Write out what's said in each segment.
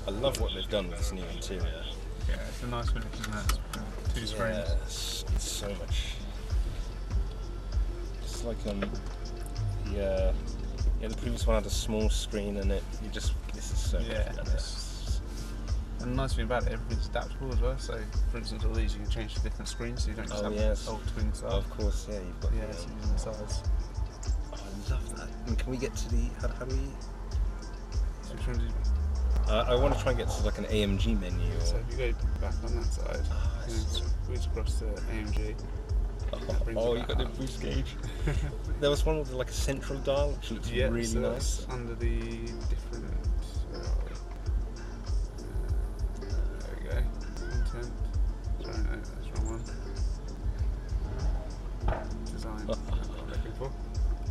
I love what they've done with this new interior. Yeah, it's a nice finish, isn't it? Two screens. Yes, it's so much. It's like yeah, the previous one had a small screen and this is so much better. And the nice thing about it, everything's adaptable as well. So, for instance, all these you can change to different screens, so you don't just have old twin style. Of course, yeah, you've got so using the sides. Oh, I love that. And can we get to the how do we? So which one do you? I want to try and get to like an AMG menu. So if you go back on that side, squeeze across to AMG. Oh, you got the boost gauge. There was one with like a central dial, which looks really nice. Under the different. There we go. Content. Sorry, no, that's the wrong one. Design. That's what I'm looking for.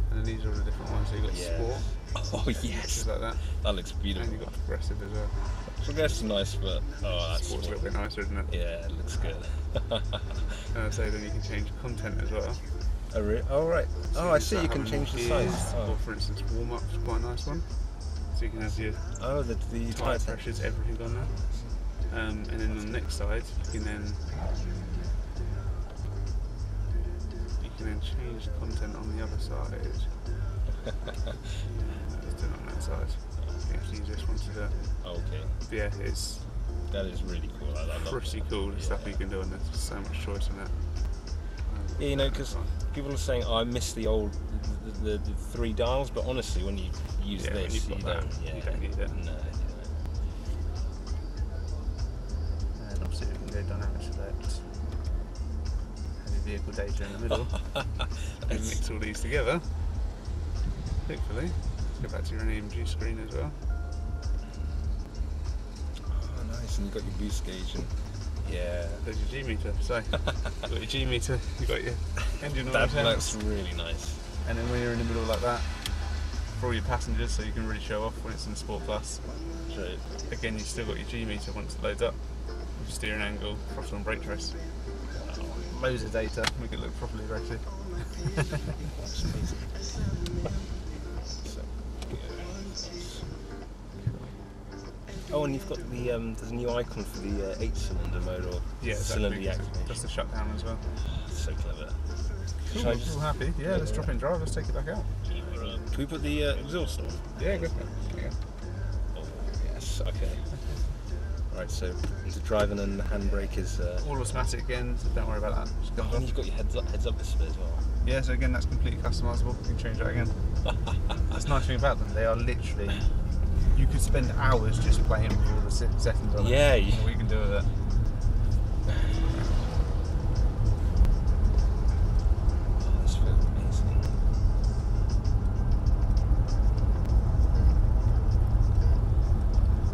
And then these are all the different ones. So you've got sport. Oh yes. Like that. That looks beautiful. And you've got progressive as well. Progressive's nice, but that's sport's a little bit nicer, isn't it? Yeah, it looks good. So then you can change content as well. Oh, really? Oh, right. So I see. You can change the size. Or for instance, warm up's quite a nice one. So you can have your the tyre pressures, everything on there. And then on the next side, you can then change the content on the other side. Let's do it on that side. You actually use this one to do it. Okay. Yeah, that is really cool. I love pretty cool the stuff you can do, and there's so much choice in it. Yeah, you know, because people are saying, I miss the old, the 3 dials, but honestly, when you use this, you don't need it. No. And obviously we can go dynamic select, heavy vehicle data in the middle, and mix all these together. Hopefully, let's go back to your AMG screen as well. Oh, nice, and you've got your boost gauge and there's your G meter. So you've got your G meter, you've got your engine oil. That looks really nice. And then when you're in the middle like that, for all your passengers, so you can really show off when it's in Sport Plus. True. Again, you've still got your G meter once it loads up. Your steering angle, throttle and brake trace. Loads of data, make it look properly racing. Oh, and you've got the there's a new icon for the 8-cylinder mode or cylinder deactivation. Just the shutdown as well. So clever. Cool, I'm all happy. Yeah, let's drop in drive. Let's take it back out. Can we put the exhaust on? Yeah, go for it. Yeah. Oh, yes. Okay. Right, so the driving and the handbrake is all automatic again, so don't worry about that. And you've got your heads up display as well. Yeah, so again that's completely customisable. You can change that again. That's the nice thing about them. They are literally. You could spend hours just playing with all the settings on it. Yeah. What you can do with it. Oh, this feels amazing.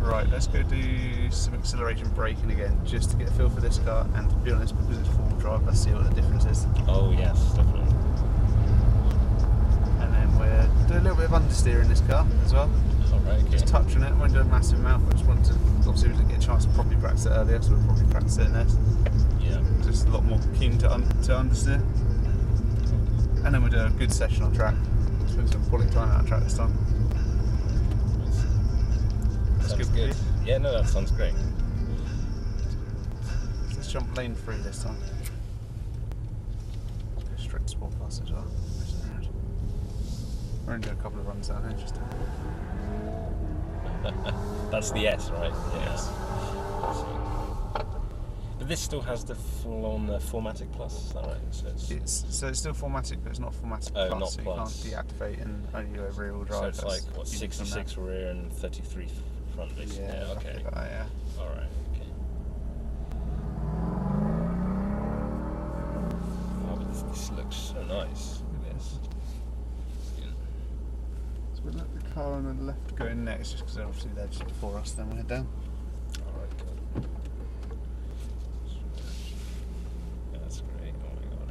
Right, let's go do some acceleration braking again, just to get a feel for this car. And to be honest, because it's four-wheel drive, let's see what the difference is. Oh yes, definitely. And then we're doing a little bit of understeer in this car as well. Alright, okay. Just touching it, won't do a massive amount. I just want to, obviously we didn't get a chance to properly practice it earlier, so we'll probably practice it in this. Yeah. Just a lot more keen to understeer. And then we'll do a good session on track. Spend some quality time out on track this time. That's Sounds good. Yeah, no, that sounds great. Let's jump lane 3 this time. Let's go straight to Sport Plus as well. We're going to do a couple of runs down here just to... That's the S, right? Yes. But this still has the full-on 4MATIC Plus, is that right? So it's still 4MATIC, but it's not 4MATIC Plus, not so Plus. you can't deactivate and only go rear-wheel drive. So it's like, what, 66 rear and 33 front, basically? Yeah, okay. That, yeah. Alright, okay. Oh, but this looks so nice. Look at this. So we'll let the car on the left go in next, just because obviously they're just before us, then we'll head down. Alright, cool. Yeah, that's great. Oh my god.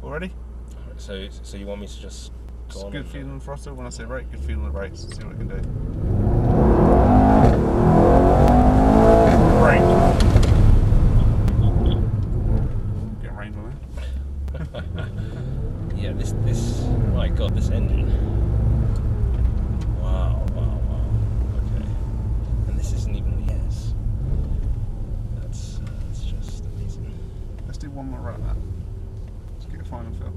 Already? So you want me to just go on? Good feeling on the throttle. When I say brake, good feeling on the brakes. See what it can do. Brake. Getting rained on it. Yeah, this. My God, this engine. Wow. Okay, and this isn't even the S. That's just amazing. Let's do one more run at that. Let's get a final fill.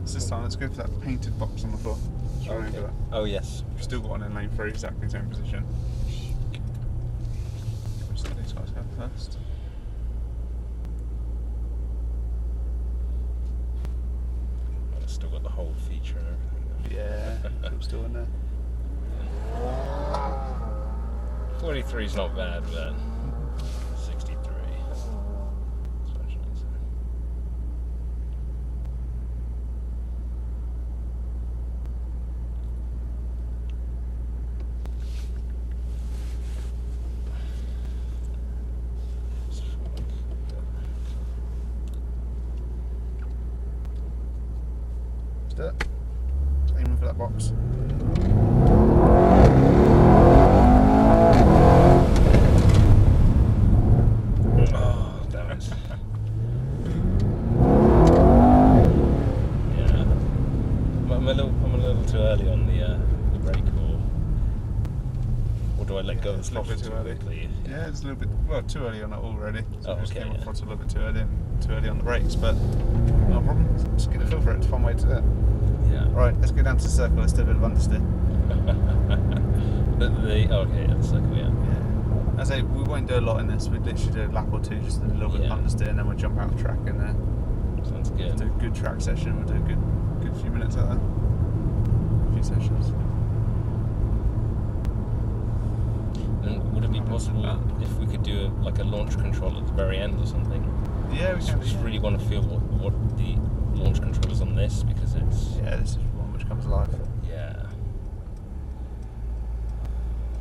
This time, let's go for that painted box on the floor. Okay. Oh yes. We've still got one in lane 3, exactly the same position. Let's let these guys go first. It's still got the whole feature and everything. Yeah, it's still in there. 43 is not bad, but 63. Let's do it. Aiming for that box. Oh, damn it. Yeah. I'm a little too early on the brake, or do I let go of the throttle too quickly? Yeah, it's a little bit, well, too early on it already. So Oh, we just okay, came off yeah. throttle a little bit too early and too early on the brakes, but no problem. Just get a feel for it. It's a fun way to do it. Yeah. Right, let's go down to the circle. Let's do a bit of understeer. Okay, yeah, the circle, yeah. Yeah. As I say, we won't do a lot in this. We'd literally do a lap or two, just a little bit of understeer, and then we'll jump out the track and Sounds good. do a good track session. We'll do a good few minutes out there. A few sessions. And would it be possible if we could do like a launch control at the very end or something? Yeah, we can. I just really want to feel what the launch control is on this, because it's Yeah, this is one which comes alive. yeah.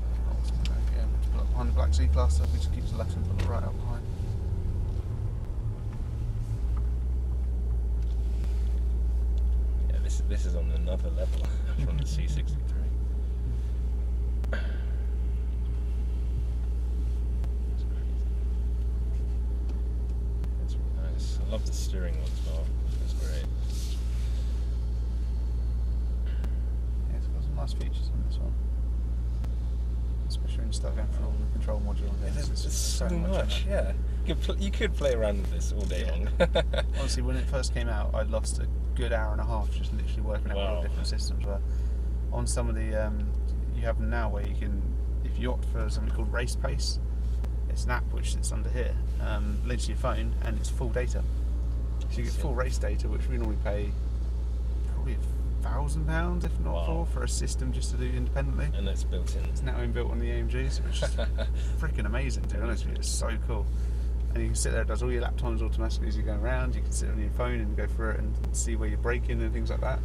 Yeah, we'll just put up behind the black C-Class, so we just keep the left and put the right up behind. Yeah, this is on another level from the C63. It's nice. I love the steering wheel as well. It's great. Yeah, it's got some nice features on this one. Especially when you start going through all the control module on this. There's so much, yeah. You could play around with this all day long. Honestly, when it first came out, I lost a good hour and a half just literally working out what the different systems were. On some of the, you have them now where you can, if you opt for something called Race Pace, it's an app which sits under here, links to your phone, and it's full data. So you get full race data, which we normally pay probably £1,000, if not for a system just to do independently. And it's built in. It's now inbuilt on the AMGs, which is freaking amazing, to be honest with you. It's so cool. And you can sit there, it does all your lap times automatically as you go around. You can sit on your phone and go through it and see where you're braking and things like that.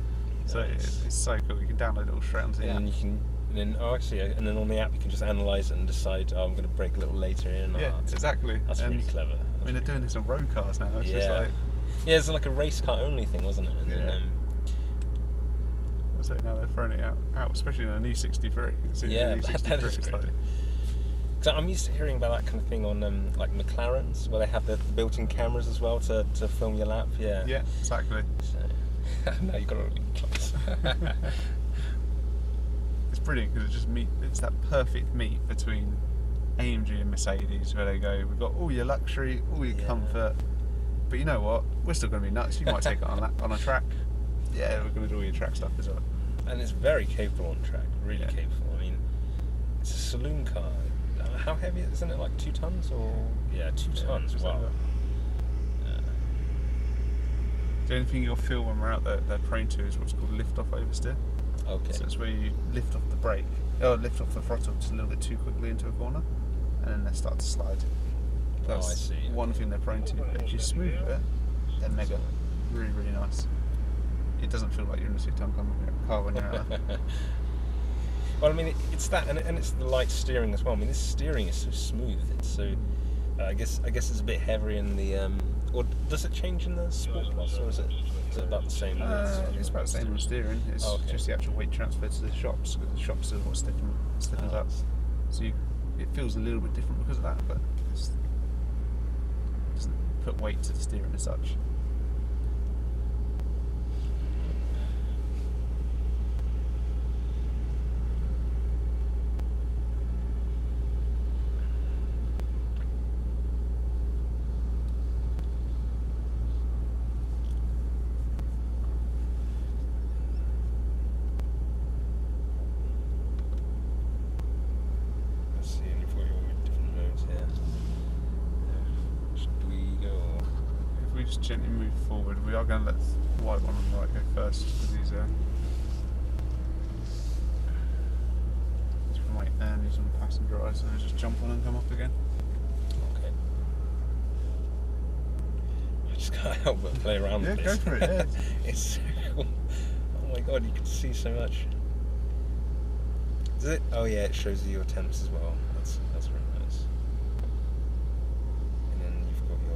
So it's so cool. You can download it all straight onto the app. And you can, and then on the app you can just analyse it and decide, I'm going to brake a little later in. Yeah, exactly. That's really clever. I mean, they're doing this on road cars now. It's just like, yeah, it's like a race car only thing, wasn't it? And then, so now they're throwing it out, especially in an E63. Yeah, an E63, that is great. So I'm used to hearing about that kind of thing on like McLarens, where they have the built-in cameras as well to film your lap. Yeah. Yeah, exactly. So, now you've got to really close. It's brilliant because it's that perfect meet between AMG and Mercedes, where they go, we've got all your luxury, all your comfort, but you know what? We're still going to be nuts. You might take it on a track. Yeah, we're going to do all your track stuff as well. And it's very capable on track, really capable. I mean, it's a saloon car. How heavy isn't it? Like 2 tons or 2 tons? Wow. The only thing you'll feel when we're out there, they're prone to is what's called lift-off oversteer. Okay. So it's where you lift off the brake lift off the throttle just a little bit too quickly into a corner, and then they start to slide. That's I see. one thing they're prone to. But if you smooth it, they're mega, really, really nice. It doesn't feel like you're in a 6-ton car when you're out there. Well, I mean, it's that, and it's the light steering as well. I mean, this steering is so smooth. It's so. I guess it's a bit heavier in the. Or does it change in the Sport Plus, or is it about the same? It's about the same on the steering. It's just the actual weight transfer to the shops, because the shops are what stiffens up. So it feels a little bit different because of that, but it doesn't put weight to the steering as such. Just gently move forward. We are going to let the white one on the right go first, because he's right there and he's on the passenger eye, so he'll just jump on and come off again. Okay. I just can't help but play around with this. Go for it, yeah. It's so cool. Oh my god, you can see so much. Does it? Oh yeah, it shows you your temps as well. That's very nice. And then you've got your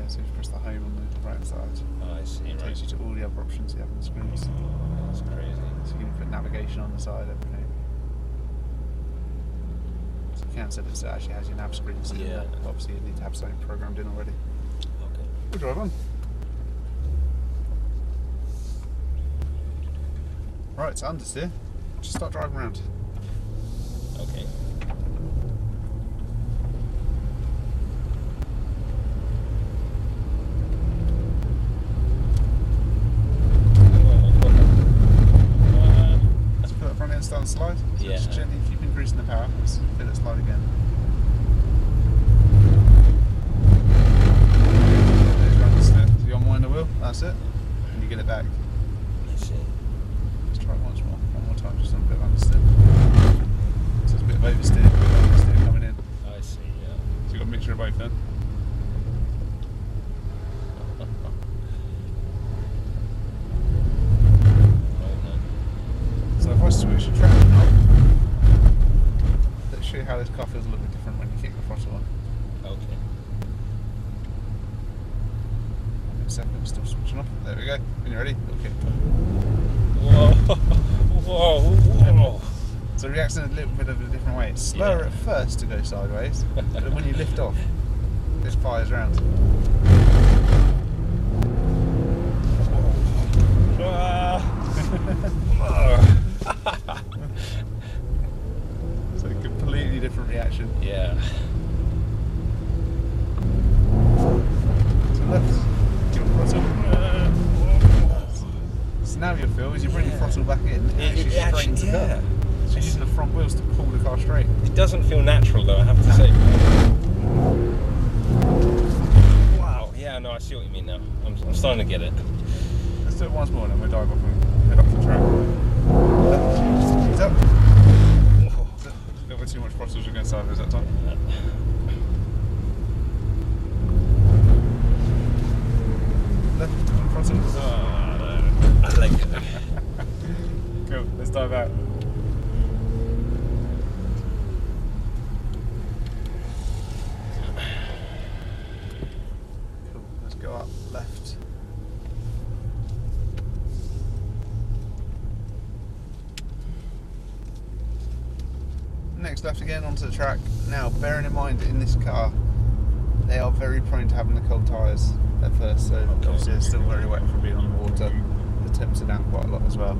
so you press the home on the right side. Oh, I see. It takes you to all the other options you have on the screens. Oh, that's crazy. So you can put navigation on the side, everything. So you can set it so it actually has your nav screens. Yeah. Obviously you need to have something programmed in already. Okay. We'll drive on. Right, it's understeer. Just start driving around. Okay. Start and slide. So Yeah. just gently keep increasing the power. Let's feel it slide again. There's your understeer. So you're on wind the wheel. That's it. And you get it back. I see. Let's try it once more. One more time, just on a bit of understeer. So it's a bit of oversteer, a bit of understeer coming in. I see. Yeah. So you've got a mixture of both then. So if I switch the track knob, let's show you how this car feels a little bit different when you kick the throttle on. Okay. Wait a second, still switching off. There we go. When you're ready, it'll kick. Whoa! Whoa! So it reacts in a little bit of a different way. It's slower at first to go sideways, but when you lift off, this fires round. So a completely different reaction. Yeah. To left, give it throttle. So now you'll feel as you bring your throttle back in, it actually straightens the car. So you're using the front wheels to pull the car straight. It doesn't feel natural though, I have to say. Wow. Yeah, no, I see what you mean now. I'm starting to get it. Let's do it once more and then we'll dive off and head off the track. Ease up. A little bit too much throttle, you're going sideways that time. Left, throttle. Oh, I like it. Cool, let's dive out. Cool, let's go up left. Next left again onto the track. Now bearing in mind in this car they are very prone to having the cold tyres at first, so obviously they're still very wet from being on the water. The temps are down quite a lot as well.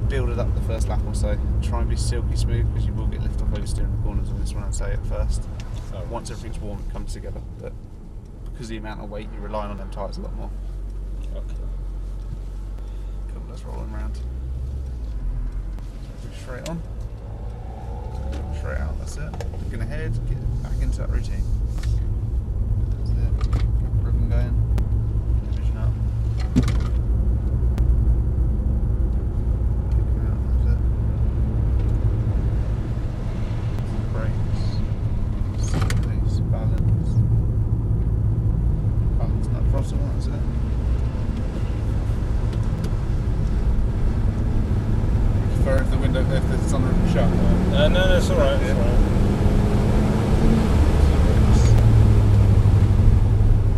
Build it up the first lap or so. Try and be silky smooth because you will get lift off oversteer in the corners on this one, I'd say at first. Once everything's warm it comes together, but because of the amount of weight you're relying on them tyres a lot more. Okay. Cool, let's roll them round. Straight on. Straight out, that's it. Looking ahead, get back into that routine. That's it. Keep the rhythm going. Division up. don't know if the sunroof is shut. No, it's alright. It's alright.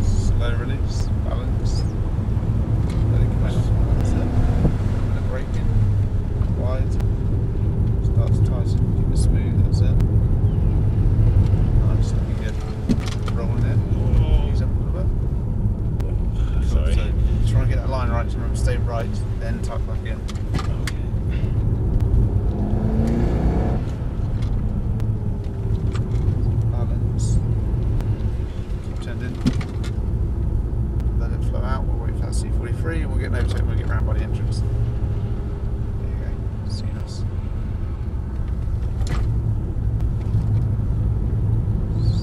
Slow release, balance. Let it come out. That's it. And then braking. Wide. Start to tighten. Keep it smooth. That's it. Nice. Looking good. Rolling it. Ease up a little bit. Sorry. So try and get that line right. So remember, stay right, then tuck back in. Balance. Keep tending. Let it flow out. We'll wait for that C43. We'll get an overtake. We'll get round by the entrance. There you go. See us.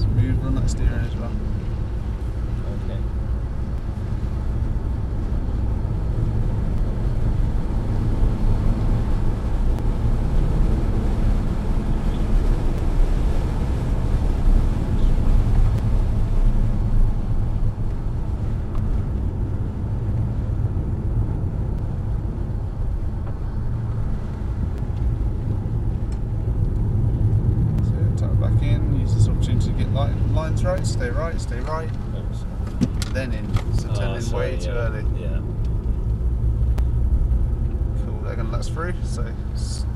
Smooth on that steering as well. Okay. Lines right, stay right, stay right. Oops. Then in. So turn in way too early. Yeah. Cool, they're going to let us through, so stay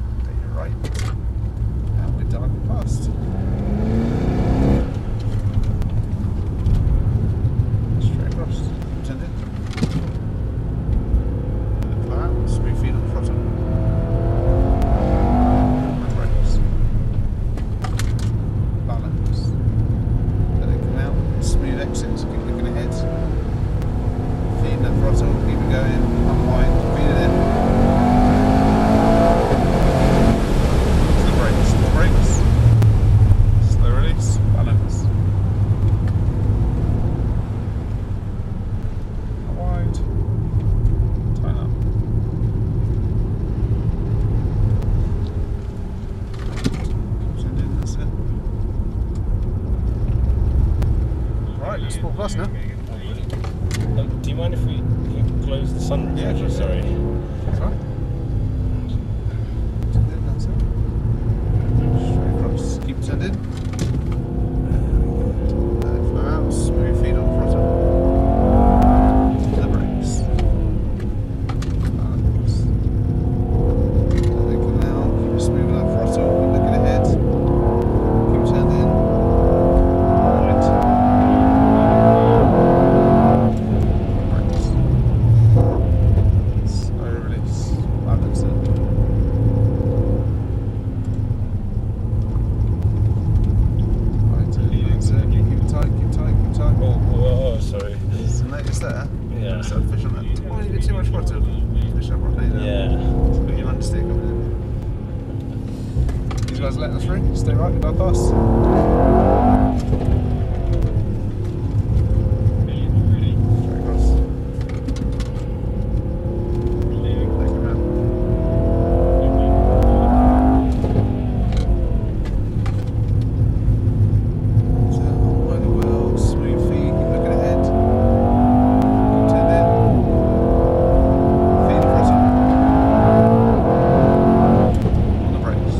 right. And we're diving past. Straight across. Turn in. Flow out, smooth feet on the throttle. Brakes. Balance. Smooth exits, keep looking ahead. Feeding that throttle, keep it going, unwind, feed it in. The brakes, more brakes. Slow release, balance. Wide. Tighten up. Send in, that's it. Right, Sport Plus now. Oh, brilliant. Do you mind if we close the sunroof? Yeah, actually? sure. Sorry. That's right. That's it. Straight across. Keep turned in. Let it flow out. Smooth feet on the throttle. The brakes. Balance. Let it come out. Keep it smooth on that throttle. Keep looking ahead. Keep turned in. Sorry. So notice there, Yeah. start fish on that tiny bit too much throttle. Fish up properly there. Yeah. So put your understeer coming in. These guys letting us through. Stay right, we dive fast. Straight across. Take them out. So, unwind the wheel, smooth feet, keep looking ahead. Keep turned in. Feet across it. On the brakes.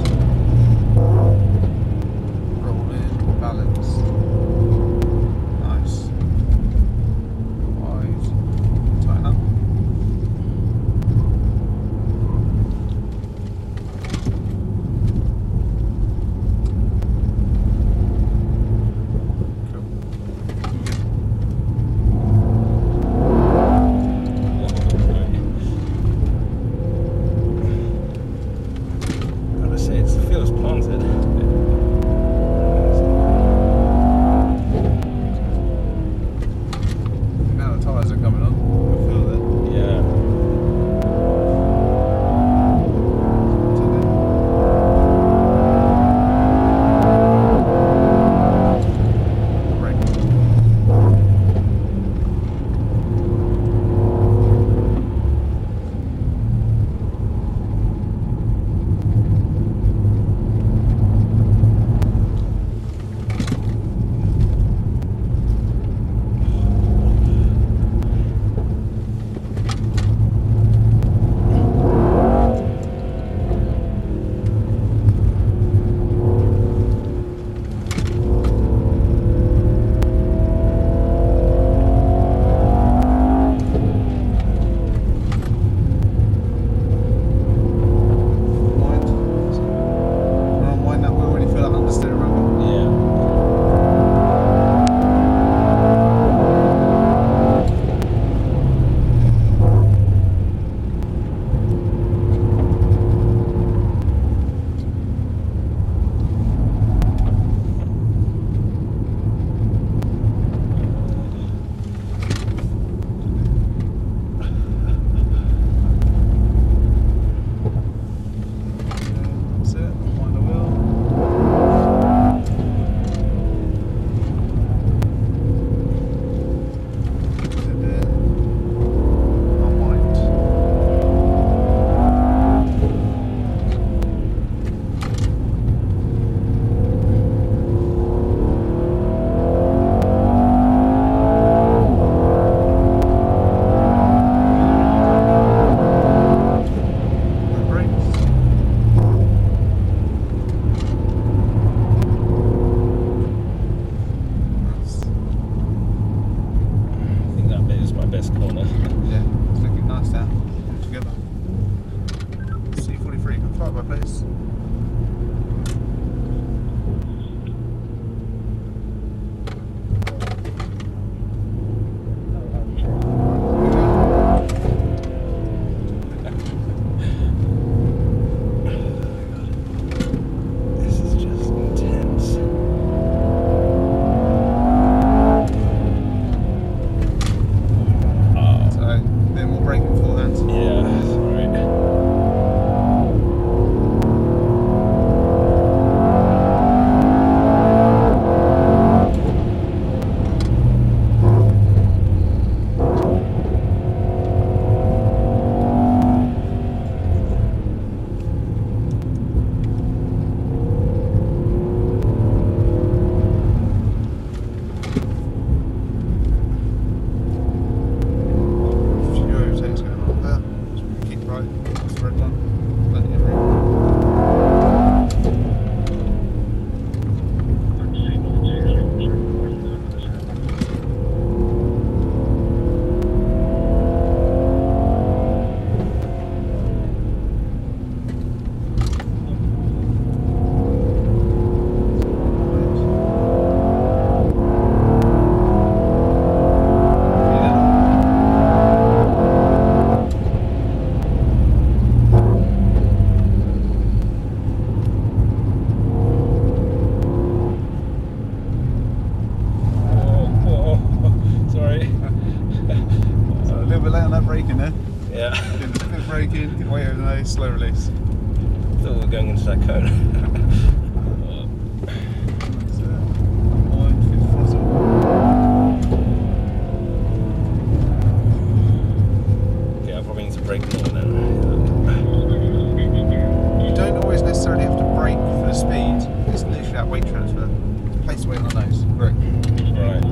Roll in, balance. by place. Slow release. Thought we were going into that cone. Okay, I probably need to brake more now. You don't always necessarily have to brake for the speed. It's literally that weight transfer. Place weight on the nose. Right. Right.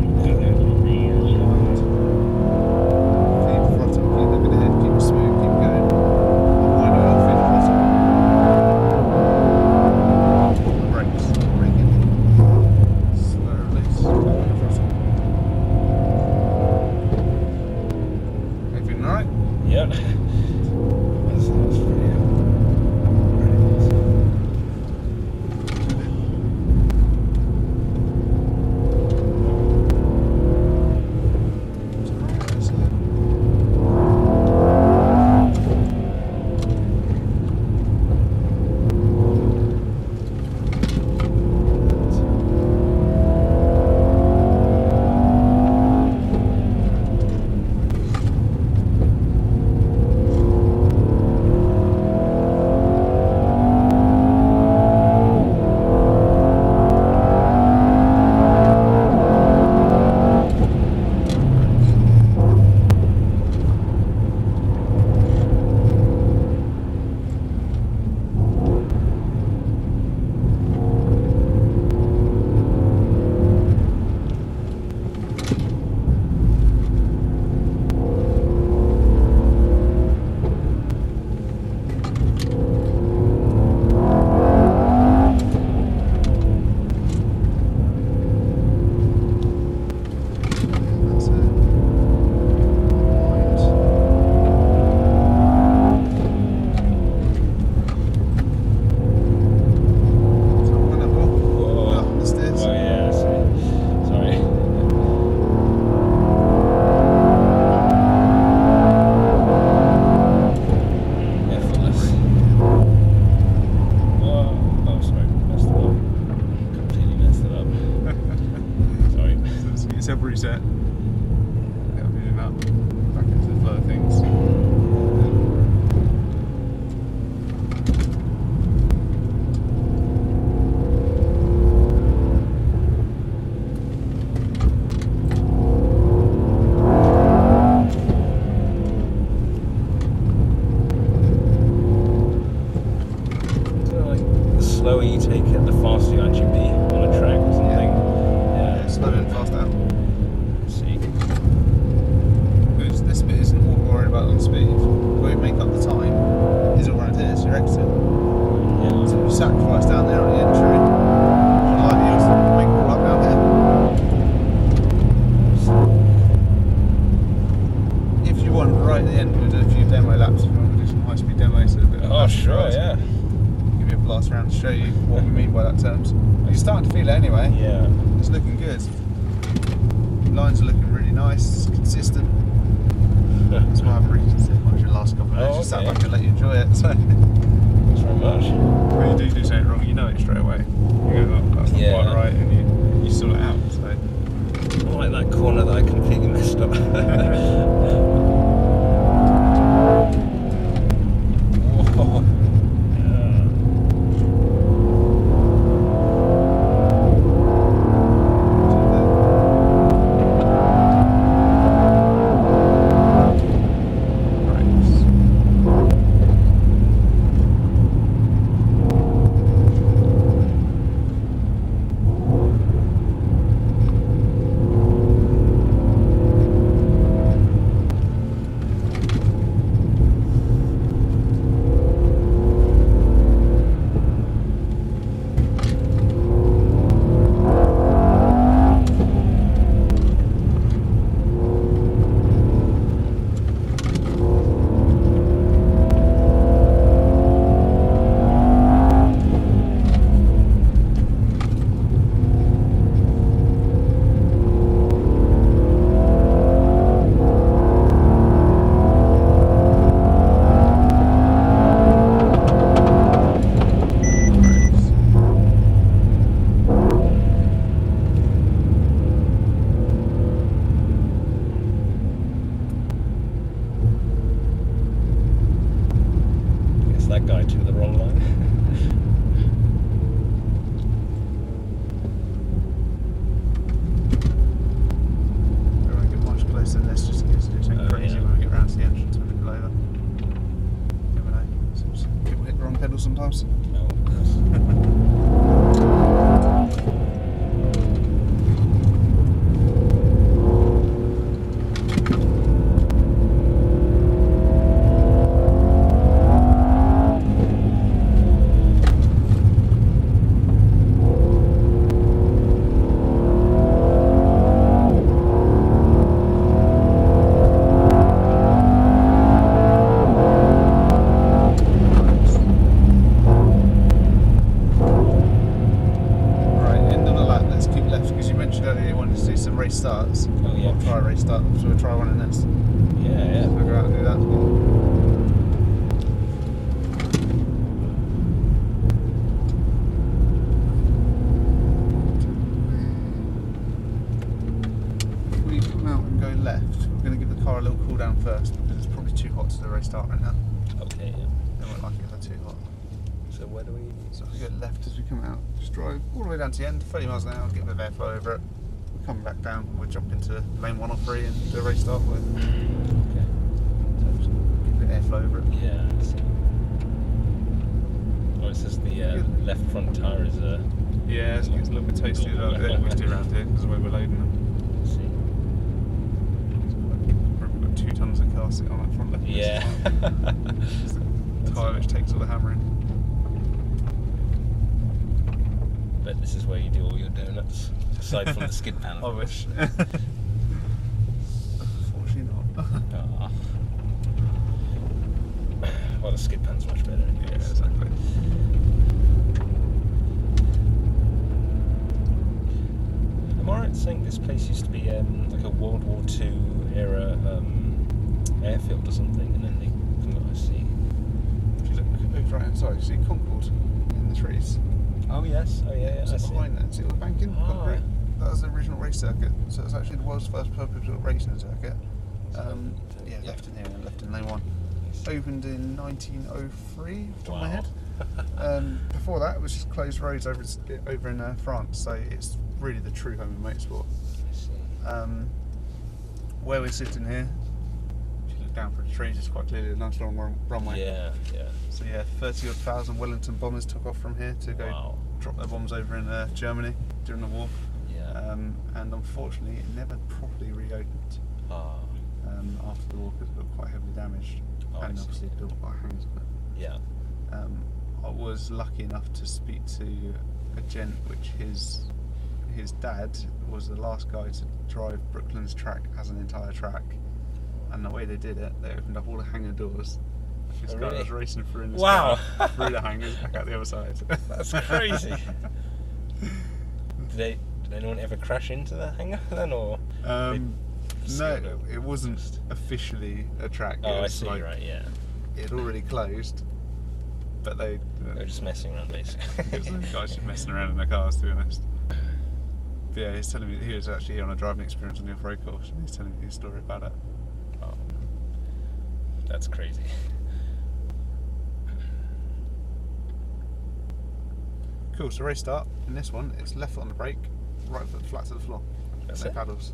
Reset. That'll be enough. Back into the flow of things. So like the slower you take it, the faster you actually be on a track or something. Yeah, slow and fast out. See. Because this bit isn't what we're worried about on speed. Where you make up the time is all around here, so your exit. Yeah. So you sacrifice down there on the entry. Like you just make it all up down here. If you want, right at the end, we'll do a few demo laps if you want to do some high speed demos. Oh, sure, yeah. last round to show you what we mean by that terms. You're starting to feel it anyway. Yeah. It's looking good. Lines are looking really nice, consistent. That's why I haven't really said much in the last couple of minutes. Just sat back and let you enjoy it. So. Thanks very much. When you do something wrong, you know it straight away. You go, oh, that's not quite right, and you sort it out. So. I like that corner that I completely messed up. Whoa. That guy took the wrong line. We won't get much closer than this just in case we do something crazy when we get round to the entrance and we pull over. Never know. People hit the wrong pedal sometimes. No, of course. Race starts. Oh yeah. We'll try a race start, so we'll try one in this. Yeah. So we'll go out and do that. If we come out and go left, we're going to give the car a little cool down first because it's probably too hot to do a race start right now. Okay, yeah. They won't like it if they're too hot. So where do we... So if we go left as we come out, just drive all the way down to the end, 30 miles an hour, get a bit of airflow over it. We'll come back down, we'll jump into lane 1 or 3 and do a race start with. Okay. So just get a bit of airflow over it. Yeah, I see. Oh, it says the left front tyre is yeah, it's a little bit toasty as well. We'll do around here because of where we're loading them. let's see. We've got 2 tons of car sitting on that front left. Yeah. It's the tyre which takes all the hammering. But this is where you do all your donuts, aside from the skid pan. I wish. Unfortunately not. Ah. Well, the skid pan's much better anyway. Yeah, exactly. Am I right in saying this place used to be like a World War II era airfield or something, and then they from what I see. If you look over right hand side, you see Concord in the trees. Oh yes, oh yeah, So I see. behind that, see all the banking? Ah. Concrete? That was the original race circuit. So it's actually the world's first purpose-built racing circuit. Yeah, left in here and left in lane 1. Opened in 1903, off the top of my head. Before that, it was just closed roads over in France. So it's really the true home of motorsport. I see. Where we're sitting here, if you look down for the trees, it's quite clearly a nice long runway. Yeah, yeah. So yeah, 30 odd thousand Wellington bombers took off from here to go drop their bombs over in Germany during the war. Yeah. And unfortunately, it never properly reopened after the war because it got quite heavily damaged. Oh, And obviously built by hands of it. Yeah. I was lucky enough to speak to a gent which his dad was the last guy to drive Brooklands track as an entire track, and the way they did it, they opened up all the hangar doors This Oh, guy really? was racing through in this Wow. car, through the hangers, back out the other side. That's crazy. Did anyone ever crash into the hangar then, or? No, it wasn't officially a track. Oh, It I was see. like, Right, yeah. it had already closed, but they They're just messing around, basically. it was the guys just messing around in their cars, to be honest. But yeah, he's telling me he was actually here on a driving experience on the off-road course, and he's telling me his story about it. Oh, that's crazy. Cool. So race start in this one. It's left foot on the brake, right foot flat to the floor. That's No it? paddles.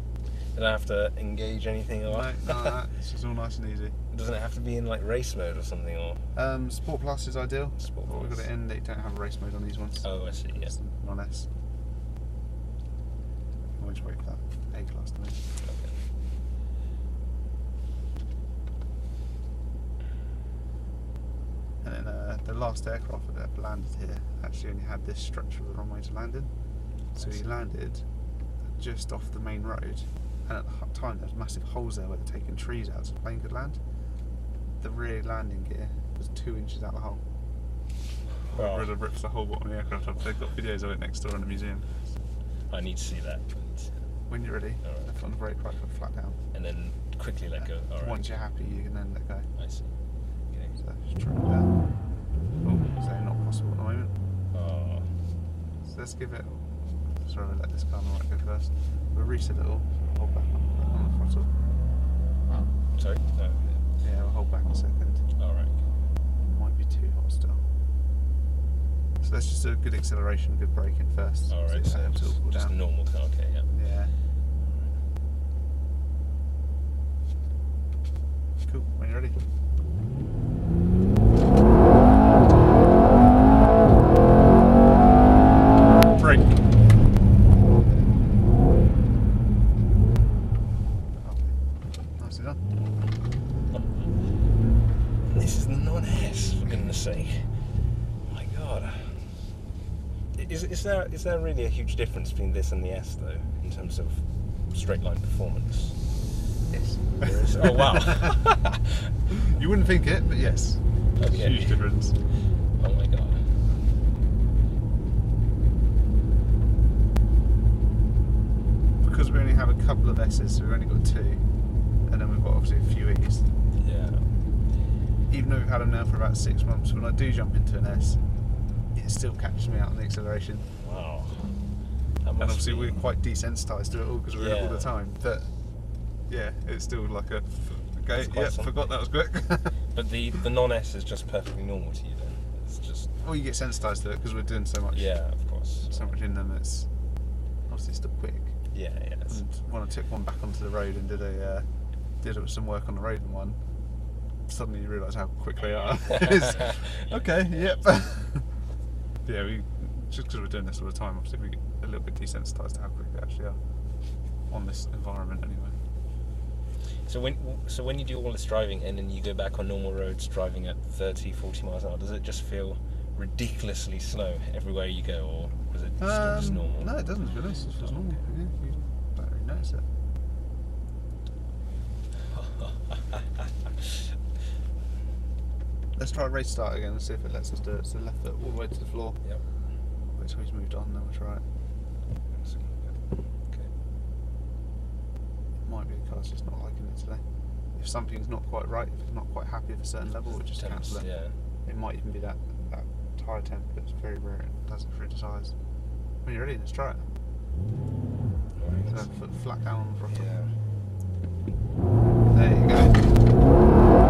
You don't have to engage anything, or No, none of that. It's just all nice and easy. doesn't it have to be in like race mode or something, or? Sport Plus is ideal. Sport But we've got Plus. it in. They don't have a race mode on these ones. Oh, I see. Yeah. It's non-S. We'll just wait for that A-class to move. Okay. And then the last aircraft that landed here actually only had this structure of the runway to land in. So he landed just off the main road, and at the time there was massive holes there where they're taking trees out so the plane could land. The rear landing gear was 2 inches out the hole. Wow. It really rips the whole bottom of the aircraft up. They've got videos of it next door in the museum. I need to see that. When you're ready, Alright. left on the brake, right foot flat down. And then quickly let go. All right. Once you're happy, you can then let go. I see. Okay. So just try it down. Oh, so not possible at the moment. Oh, So let's give it. Sorry, we'll let this car on the right go first. We'll reset it all. Hold back on the throttle. sorry. No. Yeah, we'll hold back a second. All right. Might be too hot still. So let's just do a good acceleration, good braking first. All right. So So it helps it all cool just down. normal car. Okay. Yeah. Yeah. Cool. When you're ready. Brake. Nicely done. This is the non-S, for goodness sake. My God. Is there really a huge difference between this and the S though, in terms of straight line performance? Yes. There is. Oh wow. You wouldn't think it, but yes. Okay. Huge difference. Oh my God. Because we only have a couple of S's, so we've only got 2, and then we've got obviously a few E's. Yeah. Even though we've had them now for about 6 months, when I do jump into an S, it still catches me out on the acceleration. Wow. That And must obviously be- we're quite desensitised to it all because we're in it all the Yeah. time. But yeah, it's still like a okay. It's quite Yeah, something. forgot that was quick. But the non-S is just perfectly normal to you then. It's just Well, you get sensitised to it because we're doing so much. yeah, of course. So much in them. It's obviously still quick. Yeah, yeah. It's, And when I took one back onto the road and did some work on the road in one, suddenly you realise how quick they are. It's, okay, yep. Yeah, we just because we're doing this all the time, obviously we get a little bit desensitised to how quick they actually are on this environment anyway. so when you do all this driving and then you go back on normal roads driving at 30, 40 miles an hour, does it just feel ridiculously slow everywhere you go, or was it still just normal? No, it doesn't. To be honest, it feels normal. Yeah, you don't really notice it. Let's try race start again and see if it lets us do it. So left foot all the way to the floor. Yep. Wait till he's moved on, then we'll try it. Okay. It might be the car's just not liking it today. If something's not quite right, if it's not quite happy at a certain level, we'll just cancel it. Yeah. It might even be that tyre temp, but it's very rare it does it through the tyres. When you're ready, let's try it. Right. So foot flat down on the throttle. Yeah. There you go.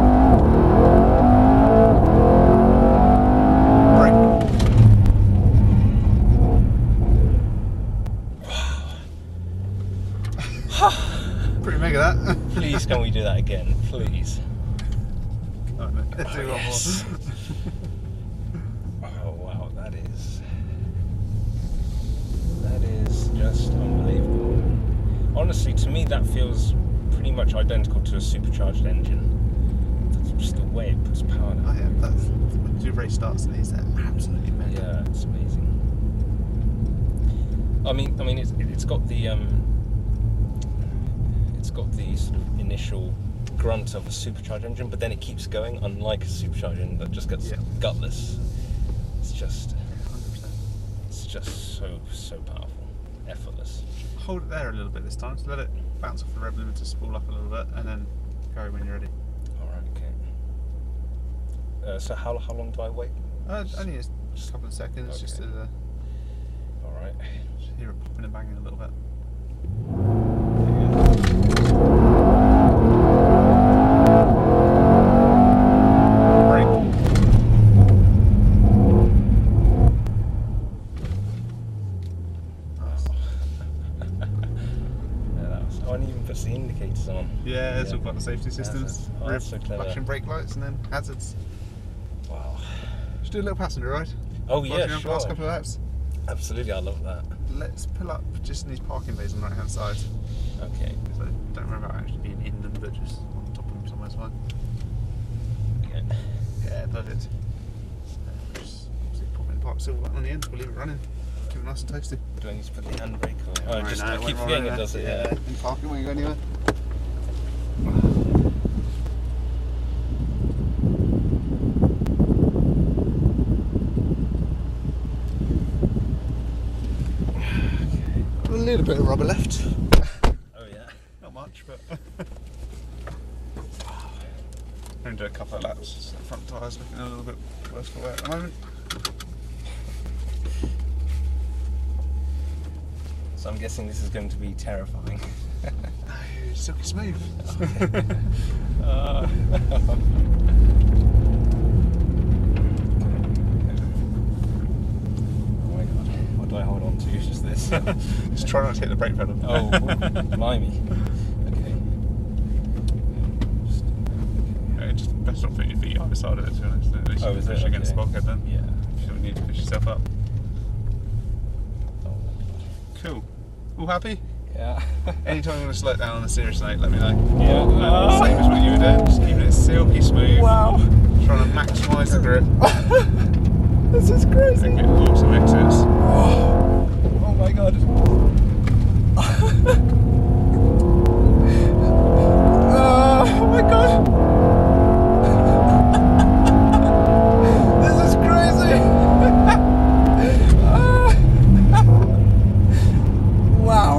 Pretty mega that. Please, can we do that again, please? Oh, no. Do one more. Yes. Oh wow, that is just unbelievable. Honestly, to me that feels pretty much identical to a supercharged engine. That's just the way it puts power down. Oh yeah, that's when you do race starts and these, they're absolutely mega. Yeah, it's amazing. I mean, it's got the sort of initial grunt of a supercharged engine, but then it keeps going, unlike a supercharged engine that just gets gutless. It's just 100%. It's just so powerful, effortless. Hold it there a little bit this time, so let it bounce off the rev limiter, spool up a little bit, and then go when you're ready. Alright, okay. So how long do I wait? Only just a couple of seconds, Okay. just to Alright. hear it popping and banging a little bit. The indicators on. Yeah, it's all about the safety systems. That's so clever. Flashing brake lights and then hazards. Wow. Should do a little passenger ride. Oh yeah, sure. Last couple of laps. Absolutely, I love that. Let's pull up just in these parking bays on the right hand side. Okay. So don't worry about actually being in them, but just on top of them somewhere's fine. Okay. Yeah, perfect. Just obviously pop in the park silver button on the end, we'll leave it running. Keep it nice and toasty. Do I need to put the handbrake on? Oh, Right, just no, I keep forgetting it does it. Yeah. In parking when you go anywhere. A little bit of rubber left. Oh yeah. Not much, but I'm going to do a couple of laps. The front tyres looking a little bit worse for wear at the moment. So I'm guessing this is going to be terrifying. Silky smooth. Oh my god, what do I hold on to? Just this? Just try not to hit the brake pedal. Oh, blimey. Okay. Just best not put your feet either side of it, to be honest. At least you can push against the bulkhead then. Yeah. You don't need to push yourself up. Oh my Cool. All happy? god. Yeah. Anytime you want to slow it down on a serious note, let me know. Yeah. Same as what you were doing, just keeping it silky smooth. Wow. Trying to maximise the grip. This is crazy. And get awesome exits. Oh my god. Oh my god. This is crazy. Wow.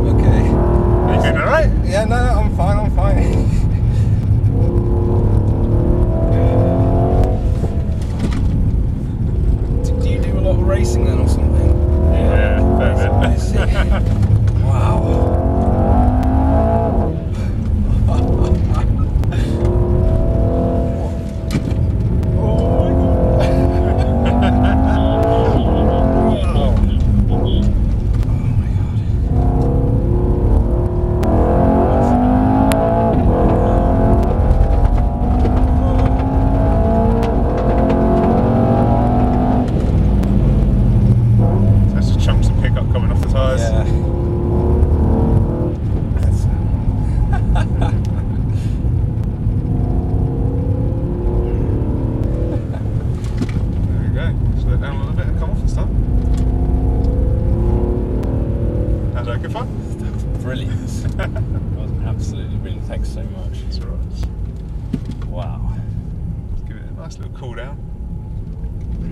Okay. Are you doing alright? Yeah, no, I'm fine, I'm fine. Do you do a lot of racing then or something? Yeah, fair bit. Wow. Brilliant. That was absolutely brilliant. Thanks so much. It's alright. Wow. Let's give it a nice little cool down.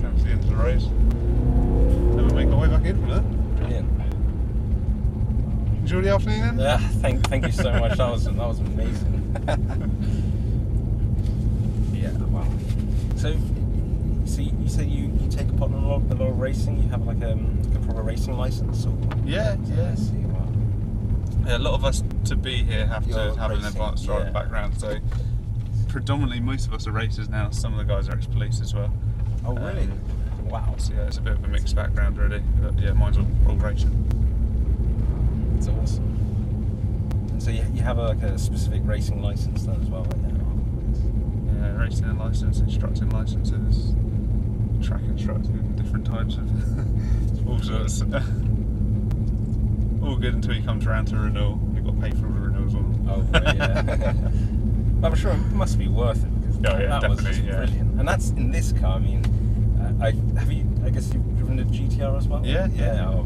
Down to the end of the race. Then we'll make our way back in from there. Brilliant. Enjoy the afternoon then? Yeah, thank you so much. That was amazing. Yeah, wow. So you say you take part in a lot of racing. You have like a proper racing license, or? Yeah. I see. Wow. Yeah, a lot of us to be here have to have an advanced driver background. So predominantly, most of us are racers now. Some of the guys are ex-police as well. Oh really? Wow. So yeah, it's a bit of a mixed background really. But yeah, mine's all racing. It's awesome. And so you have like a specific racing license then as well, right now? Yeah, racing license, instructing licenses, track instructing, different types of all sorts. All good until you come around to renewal. You've got to pay for all the renewals on them. Oh right, yeah. I'm sure it must be worth it because that was just brilliant. And that's in this car. I mean, I guess you've driven the GTR as well. Yeah. Oh,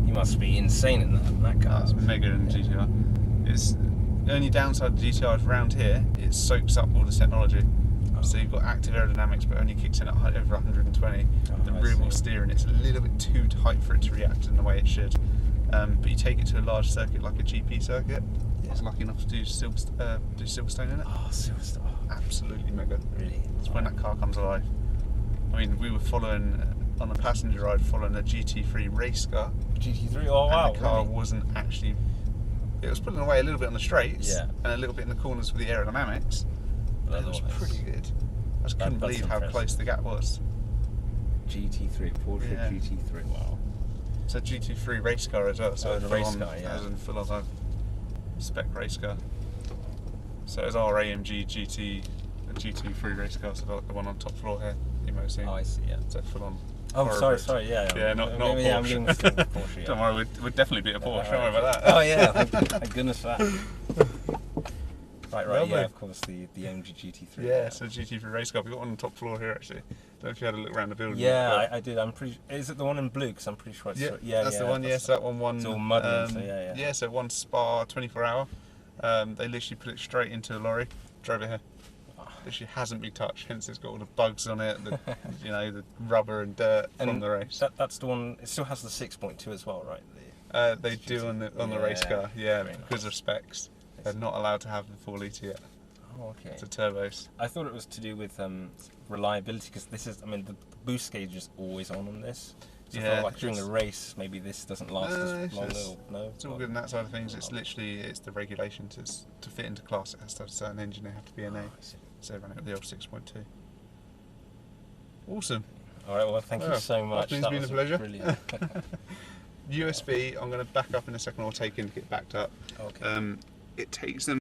you must be insane in that car. It's mega in the GTR. It's The only downside of the GTI around here, it soaks up all the technology. So you've got active aerodynamics, but only kicks in at over 120. The rear wheel steering, it's a little bit too tight for it to react in the way it should. But you take it to a large circuit like a GP circuit. I was lucky enough to do Silverstone in it. Oh, Silverstone. Absolutely mega. Really? It's when that car comes alive. I mean, we were following, on a passenger ride, following a GT3 race car. GT3? Oh, wow. And the car really? wasn't actually... It was pulling away a little bit on the straights, Yeah. and a little bit in the corners with the aerodynamics. But it was pretty good. I just couldn't believe how close the gap was. GT3, Porsche Yeah. GT3, wow. It's a GT3 race car as well, so the race car, yeah. as in full on a spec race car. So it's our AMG GT3 race car, so the one on top floor here, you might have seen. Oh, I see, yeah. So full on. Oh, sorry, yeah. Yeah, not a Porsche. Yeah, I'm getting mixed with Porsche, yeah. Don't worry, we'd definitely be a Porsche, don't worry about that. Oh, yeah, thank goodness for that. Right, Lovely. yeah, of course, the AMG GT3. Yeah, so GT3 race car. We've got one on the top floor here, actually. Don't know if you had a look around the building. Yeah, I did. I'm pretty. Is it the one in blue? Because I'm pretty sure it's. That's the one. Yes, that one won. It's all muddling, so yeah. Yeah, so one Spa 24-hour. They literally put it straight into a lorry, drove it here. Literally hasn't been touched. Hence, it's got all the bugs on it, the the rubber and dirt from the race. That's the one. It still has the 6.2 as well, right? They do on the race car. Yeah, because of specs. They're not allowed to have the 4 litre yet. Oh, okay. It's a turbos. I thought it was to do with reliability, because this is, the boost gauge is always on this. So I thought, like, during a race, maybe this doesn't last as long. No, it's all good on that side of things. It's literally the regulation to fit into class. It has to have a certain engine. They have to be an A. So run it with the old 6.2. Awesome. All right. Well, thank you so much. It's been a pleasure. Brilliant. USB. I'm going to back up in a second. I'll take in to get backed up. Okay. It takes them